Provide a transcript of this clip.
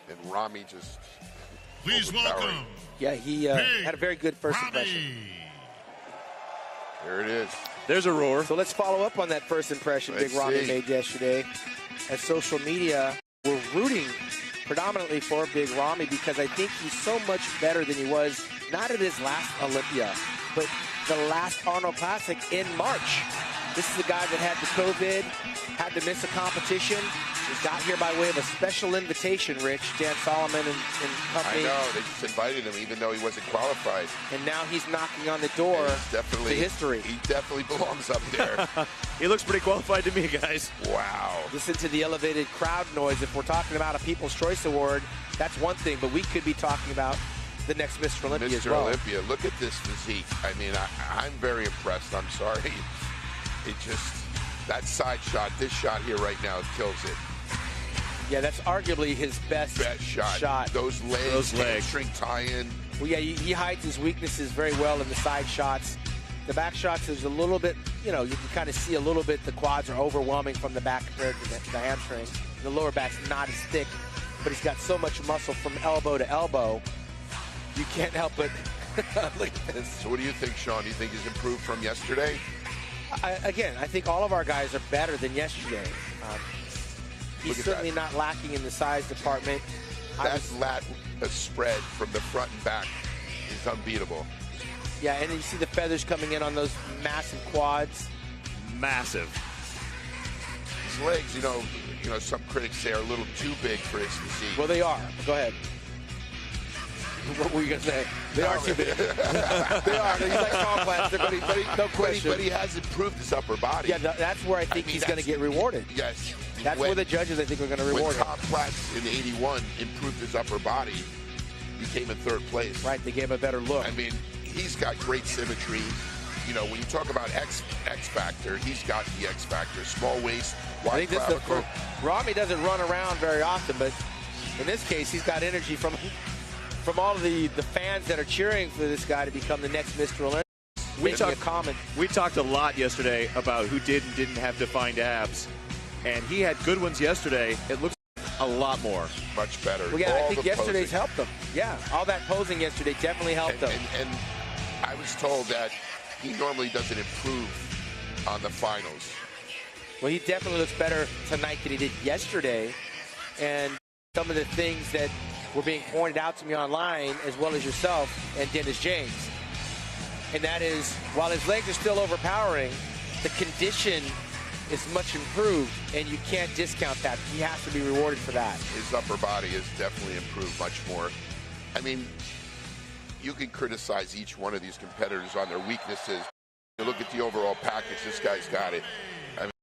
And Ramy just please welcome. Yeah, he had a very good first impression. There it is. There's a roar. So let's follow up on that first impression Big Ramy made yesterday. As social media were rooting predominantly for Big Ramy because I think he's so much better than he was, not at his last Olympia, but the last Arnold Classic in March. This is a guy that had the COVID, had to miss a competition. He got here by way of a special invitation, Rich, Dan Solomon and company. I know, they just invited him even though he wasn't qualified. And now he's knocking on the door to history. He definitely belongs up there. He looks pretty qualified to me, guys. Wow. Listen to the elevated crowd noise. If we're talking about a People's Choice Award, that's one thing, but we could be talking about the next Mr. Olympia as well. Mr. Olympia, look at this physique. I mean, I'm very impressed. I'm sorry. It just, that side shot, this shot here right now, kills it. Yeah, that's arguably his best shot. Those legs, hamstring tie-in. Well, yeah, he hides his weaknesses very well in the side shots. The back shots is a little bit, you can kind of see a little bit the quads are overwhelming from the back compared to the hamstring. The lower back's not as thick, but he's got so much muscle from elbow to elbow. You can't help but look at this. So what do you think, Sean? Do you think he's improved from yesterday? Again, I think all of our guys are better than yesterday. He's certainly not lacking in the size department. That lat spread from the front and back is unbeatable. Yeah, and you see the feathers coming in on those massive quads. Massive. His legs, you know, some critics say are a little too big for his physique. Well, they are. Go ahead. What were you going to say? They are too big. They are. He's like tall plastic, no question. But he has improved his upper body. Yeah, that's where I think he's going to get rewarded. Yes. That's where the judges, I think, are going to reward him. When Tom Platz in '81 improved his upper body, he came in third place. Right, they gave him a better look. I mean, he's got great symmetry. You know, when you talk about X Factor, he's got the X Factor. Small waist, wide clavicle. Ramy doesn't run around very often, but in this case, he's got energy from all of the fans that are cheering for this guy to become the next Mr. Olympia. We talked a lot yesterday about who did and didn't have defined abs, and he had good ones yesterday. It looks a lot more. Much better. Well, yeah, I think yesterday's helped him. Yeah, all that posing yesterday definitely helped him. And I was told that he normally doesn't improve on the finals. Well, he definitely looks better tonight than he did yesterday. And some of the things that were being pointed out to me online, as well as yourself and Dennis James. And that is, while his legs are still overpowering, the condition is much improved, and you can't discount that. He has to be rewarded for that. His upper body has definitely improved much more. I mean, you can criticize each one of these competitors on their weaknesses. You look at the overall package, this guy's got it.